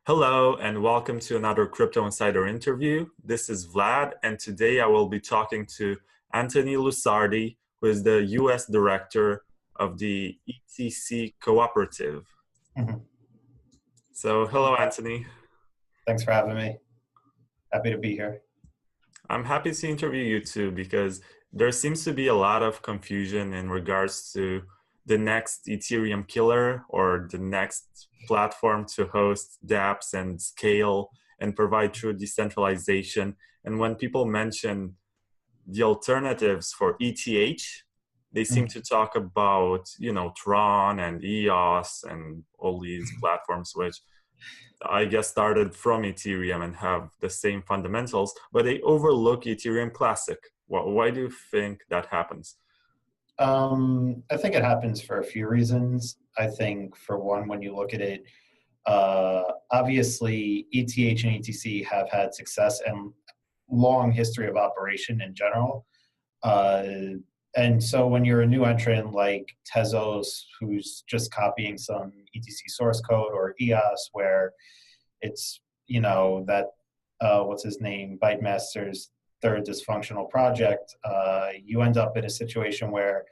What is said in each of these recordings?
Hello and welcome to another Crypto Insider interview. This is Vlad, and today I will be talking to Anthony Lusardi, who is the US Director of the ETC Cooperative. Mhm. So, hello, Anthony. Thanks for having me. Happy to be here. I'm happy to interview you too because there seems to be a lot of confusion in regards to the next Ethereum killer or the next platform to host dApps and scale and provide true decentralization. And when people mention the alternatives for ETH, they seem Mm. to talk about, Tron and EOS and all these platforms, which I guess started from Ethereum and have the same fundamentals, but they overlook Ethereum Classic. Why do you think that happens? I think it happens for a few reasons. I think, for one, when you look at it, obviously ETH and ETC have had success and long history of operation in general. Uh, and so when you're a new entrant like Tezos, who's just copying some ETC source code, or EOS, where it's, that, what's his name, Bytemaster's third dysfunctional project, you end up in a situation where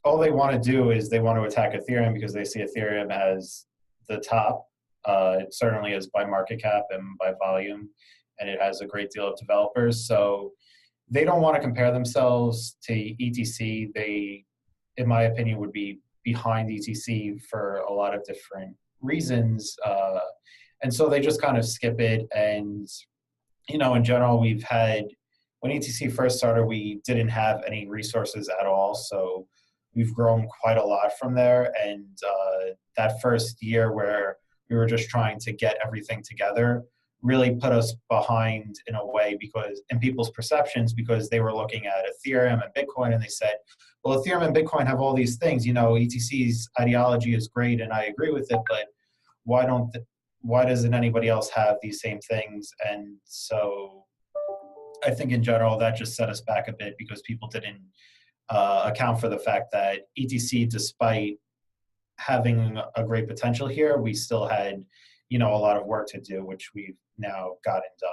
all they want to do is they want to attack Ethereum because they see Ethereum as the top. It certainly is by market cap and by volume, and it has a great deal of developers. So they don't want to compare themselves to ETC. They, in my opinion, would be behind ETC for a lot of different reasons. And so they just kind of skip it. And, in general, we've had, when ETC first started, we didn't have any resources at all. So we've grown quite a lot from there. And that first year where we were just trying to get everything together really put us behind in a way, because in people's perceptions, because they were looking at Ethereum and Bitcoin and they said, well, Ethereum and Bitcoin have all these things, ETC's ideology is great and I agree with it, but why doesn't anybody else have these same things? And so I think in general that just set us back a bit, because people didn't account for the fact that ETC, despite having a great potential here, we still had, a lot of work to do, which we've now gotten done.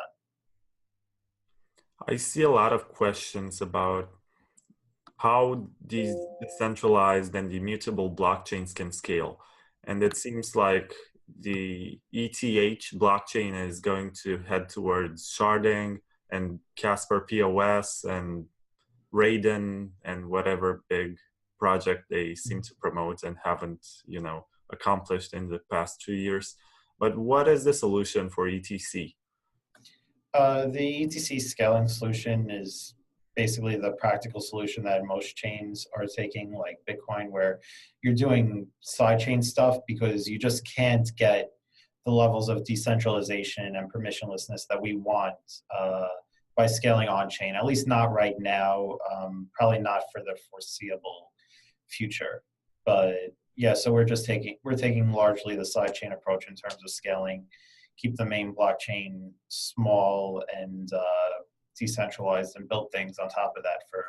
I see a lot of questions about how these decentralized and immutable blockchains can scale. And it seems like the ETH blockchain is going to head towards sharding and Casper POS and Raiden and whatever big project they seem to promote and haven't, accomplished in the past 2 years. But what is the solution for ETC? The ETC scaling solution is basically the practical solution that most chains are taking, like Bitcoin, where you're doing sidechain stuff because you just can't get the levels of decentralization and permissionlessness that we want by scaling on-chain, at least not right now, probably not for the foreseeable future. But yeah, so we're taking largely the sidechain approach in terms of scaling, keep the main blockchain small and decentralized, and build things on top of that for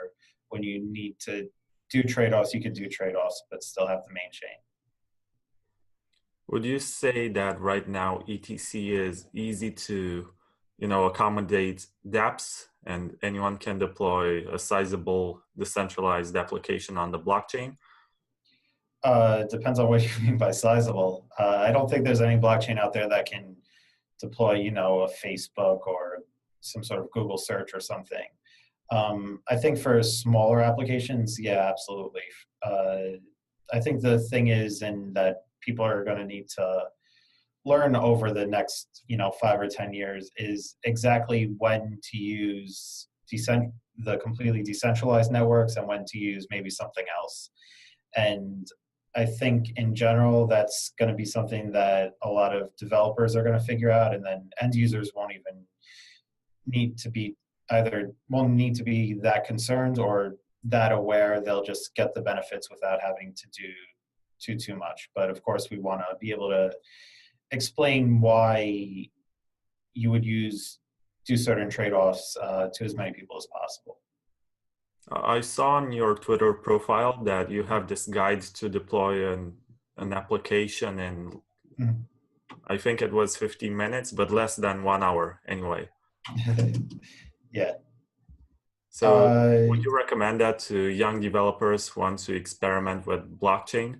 when you need to do trade-offs. You can do trade-offs, but still have the main chain. Would you say that right now ETC is easy to, accommodate dApps and anyone can deploy a sizable decentralized application on the blockchain? Depends on what you mean by sizable. I don't think there's any blockchain out there that can deploy, a Facebook or some sort of Google search or something. I think for smaller applications, yeah, absolutely. I think the thing is, and that people are going to need to learn over the next, 5 or 10 years, is exactly when to use the completely decentralized networks and when to use maybe something else. And I think in general, that's going to be something that a lot of developers are going to figure out, and then end users won't need to be that concerned or that aware. They'll just get the benefits without having to do too much. But of course, we want to be able to explain why you would do certain trade-offs to as many people as possible. I saw on your Twitter profile that you have this guide to deploy an application in, I think it was 15 minutes, but less than 1 hour anyway. Yeah. So would you recommend that to young developers who want to experiment with blockchain?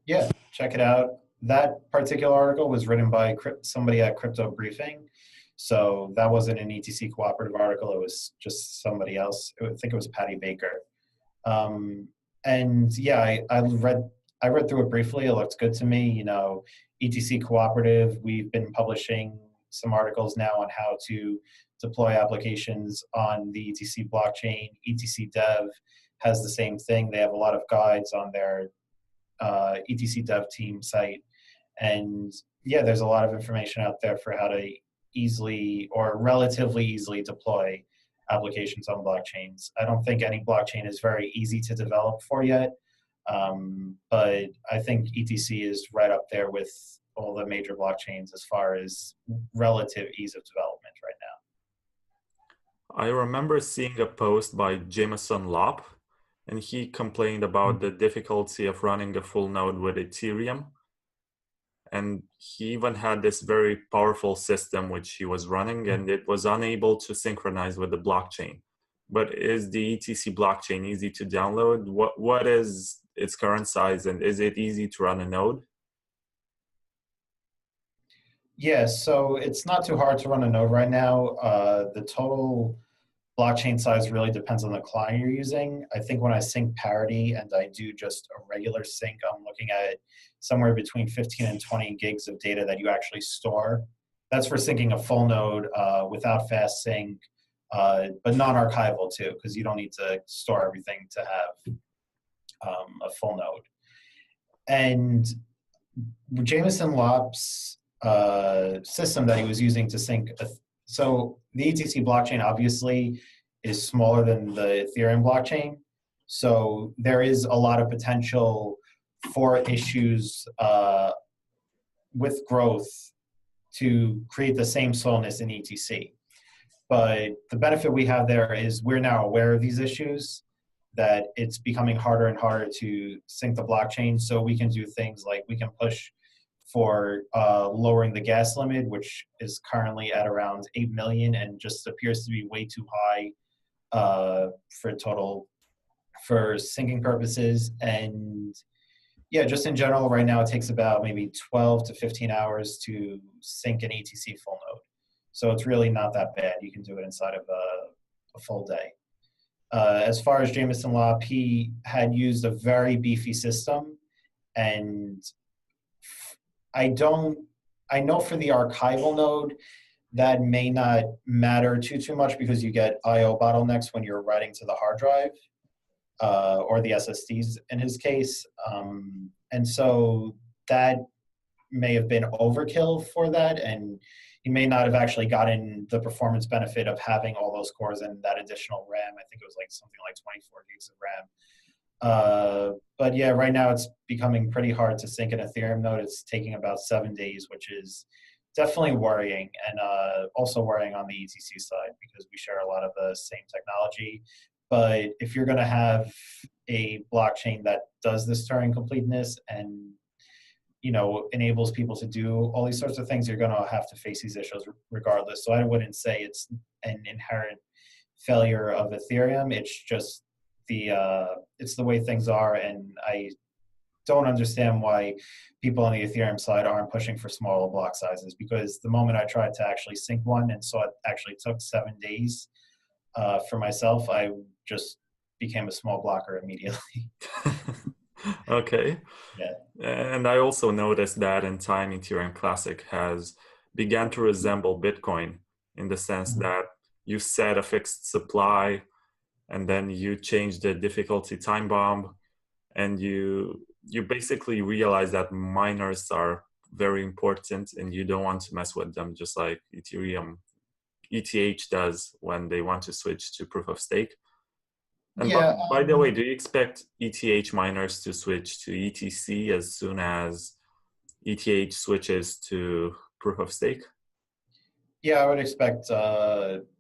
Yeah, check it out. That particular article was written by somebody at Crypto Briefing. So that wasn't an ETC cooperative article. It was just somebody else. I think it was Patty Baker. And yeah, I read through it briefly. It looks good to me. You know, ETC cooperative. We've been publishing some articles now on how to deploy applications on the ETC blockchain. ETC Dev has the same thing. They have a lot of guides on their ETC Dev team site, and yeah, there's a lot of information out there for how to easily or relatively easily deploy applications on blockchains. I don't think any blockchain is very easy to develop for yet, but I think ETC is right up there with all the major blockchains as far as relative ease of development right now. I remember seeing a post by Jameson Lopp, and he complained about the difficulty of running a full node with Ethereum. And he even had this very powerful system which he was running, and it was unable to synchronize with the blockchain. But is the ETC blockchain easy to download? What is its current size, and is it easy to run a node? Yeah, so it's not too hard to run a node right now. The total blockchain size really depends on the client you're using. I think when I sync parity and I do just a regular sync, I'm looking at somewhere between 15 and 20 gigs of data that you actually store. That's for syncing a full node without fast sync, but non-archival too, because you don't need to store everything to have a full node. And Jameson Lopp's system that he was using to sync, so the ETC blockchain obviously is smaller than the Ethereum blockchain. So there is a lot of potential for issues with growth to create the same slowness in ETC. But the benefit we have there is we're now aware of these issues, that it's becoming harder and harder to sync the blockchain. So we can do things like we can push for lowering the gas limit, which is currently at around 8 million and just appears to be way too high for syncing purposes. And yeah, just in general, right now it takes about maybe 12 to 15 hours to sync an ETC full node. So it's really not that bad. You can do it inside of a full day. As far as Jameson Lopp, he had used a very beefy system, and I know for the archival node, that may not matter too much because you get I/O bottlenecks when you're writing to the hard drive or the SSDs in his case. And so that may have been overkill for that, and he may not have actually gotten the performance benefit of having all those cores and that additional RAM. I think it was like something like 24 gigs of RAM. But yeah, right now it's becoming pretty hard to sync an Ethereum node. It's taking about 7 days, which is definitely worrying, and also worrying on the ETC side because we share a lot of the same technology. But if you're going to have a blockchain that does this Turing completeness and enables people to do all these sorts of things, you're going to have to face these issues regardless. So I wouldn't say it's an inherent failure of Ethereum. It's just it's the way things are, and I don't understand why people on the Ethereum side aren't pushing for smaller block sizes, because the moment I tried to actually sync one and saw it actually took 7 days for myself, I just became a small blocker immediately. Okay. Yeah. And I also noticed that in time Ethereum Classic has began to resemble Bitcoin in the sense that you set a fixed supply and then you change the difficulty time bomb, and you basically realize that miners are very important and you don't want to mess with them, just like Ethereum ETH does when they want to switch to proof of stake. And Yeah. by the way, do you expect ETH miners to switch to ETC as soon as ETH switches to proof of stake? Yeah, I would expect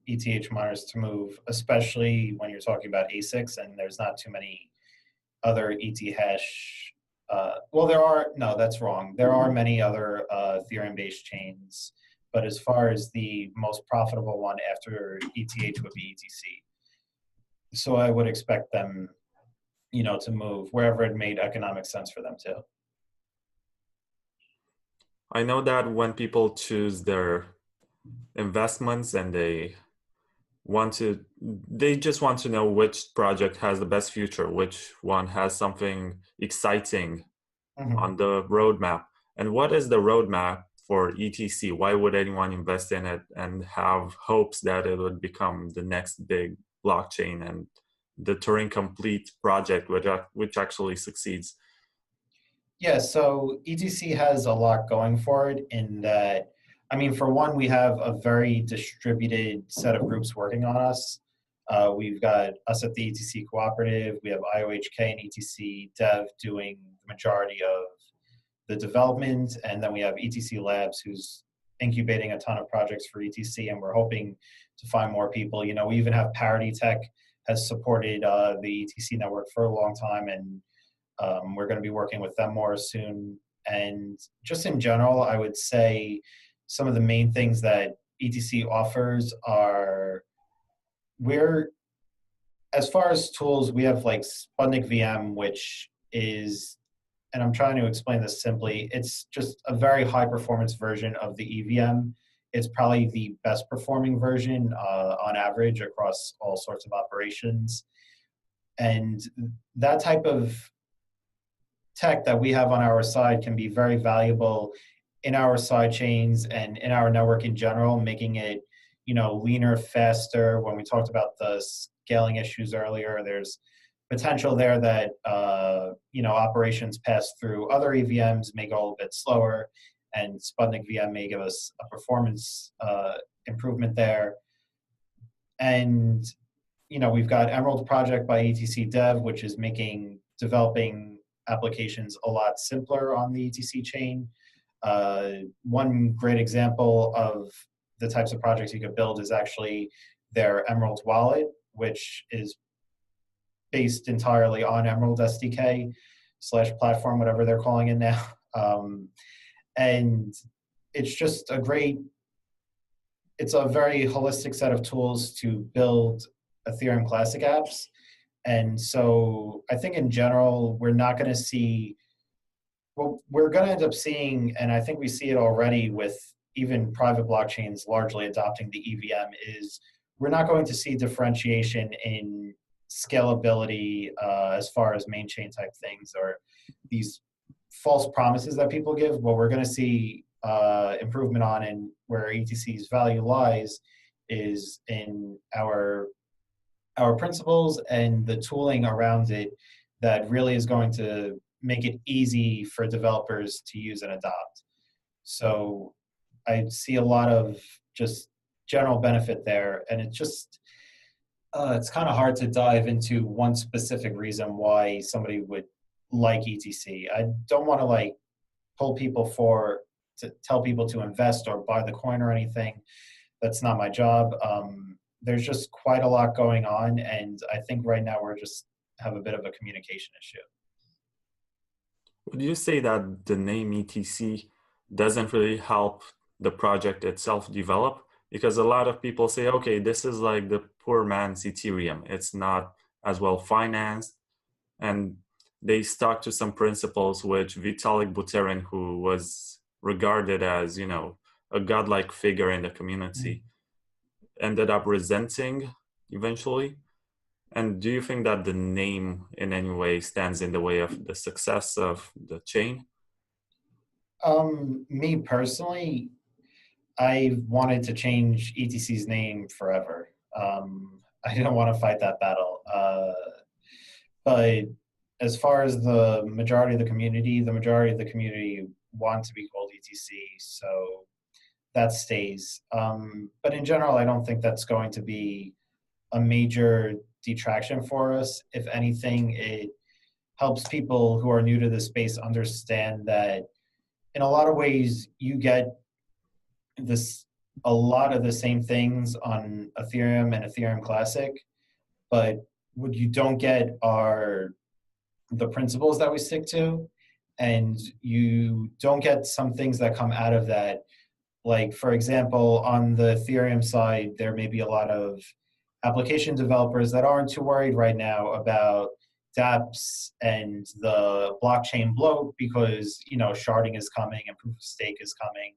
ETH miners to move, especially when you're talking about ASICs and there's not too many other ET hash Well, there are, no, that's wrong. There are many other Ethereum-based chains, but as far as the most profitable one after ETH would be ETC. So I would expect them, to move wherever it made economic sense for them to. I know that when people choose their investments and they just want to know which project has the best future, which one has something exciting on the roadmap. And what is the roadmap for ETC? Why would anyone invest in it and have hopes that it would become the next big blockchain and the Turing complete project, which actually succeeds? Yeah, so ETC has a lot going for it in that, I mean, for one, we have a very distributed set of groups working on us. We've got us at the ETC Cooperative, we have IOHK and ETC Dev doing the majority of the development, and then we have ETC Labs who's incubating a ton of projects for ETC, and we're hoping to find more people. We even have Parity Tech has supported the ETC network for a long time, and we're going to be working with them more soon. And just in general, I would say some of the main things that ETC offers are, as far as tools, we have like Sputnik VM, which is, and I'm trying to explain this simply, it's just a very high performance version of the EVM. It's probably the best performing version on average across all sorts of operations. And that type of tech that we have on our side can be very valuable in our side chains and in our network in general, making it, leaner, faster. When we talked about the scaling issues earlier, there's potential there that, operations pass through other EVMs may go a little bit slower, and Sputnik VM may give us a performance improvement there. And, we've got Emerald Project by ETC Dev, which is making developing applications a lot simpler on the ETC chain. One great example of the types of projects you could build is actually their Emerald wallet, which is based entirely on Emerald SDK / platform, whatever they're calling it now. And it's just it's a very holistic set of tools to build Ethereum Classic apps. And so I think in general, we're not going to see, well, we're going to end up seeing, and I think we see it already with even private blockchains largely adopting the EVM, is we're not going to see differentiation in scalability as far as main chain type things or these false promises that people give. What we're going to see improvement on, and where ETC's value lies, is in our principles and the tooling around it that really is going to make it easy for developers to use and adopt. So I see a lot of just general benefit there, and it's just it's kind of hard to dive into one specific reason why somebody would like ETC. I don't want to pull people to tell people to invest or buy the coin or anything. That's not my job. There's just quite a lot going on, and I think right now we're just have a bit of a communication issue. Would you say that the name ETC doesn't really help the project itself develop? Because a lot of people say, okay, this is like the poor man's Ethereum. It's not as well financed. And they stuck to some principles which Vitalik Buterin, who was regarded as, a godlike figure in the community, ended up resenting eventually. And do you think that the name in any way stands in the way of the success of the chain? Me personally, I wanted to change ETC's name forever. I didn't want to fight that battle. But as far as the majority of the community want to be called ETC, so that stays. But in general, I don't think that's going to be a major detraction for us. If anything, it helps people who are new to the space understand that in a lot of ways you get a lot of the same things on Ethereum and Ethereum Classic, but what you don't get are the principles that we stick to. and you don't get some things that come out of that. Like, for example, on the Ethereum side, there may be a lot of application developers that aren't too worried right now about dApps and the blockchain bloat because, you know, sharding is coming and proof of stake is coming.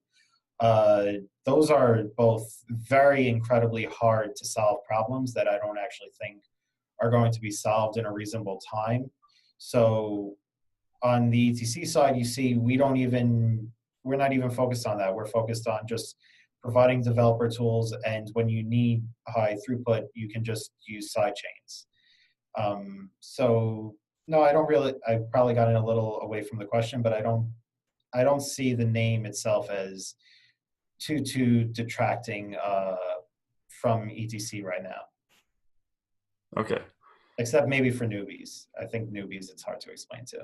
Those are both very incredibly hard to solve problems that I don't actually think are going to be solved in a reasonable time. So on the ETC side, you see, we're not even focused on that. We're focused on just providing developer tools, and when you need high throughput, you can just use side chains. So no, I don't really. I probably gotten a little away from the question, but I don't see the name itself as too detracting from ETC right now. Okay. Except maybe for newbies. I think newbies it's hard to explain to.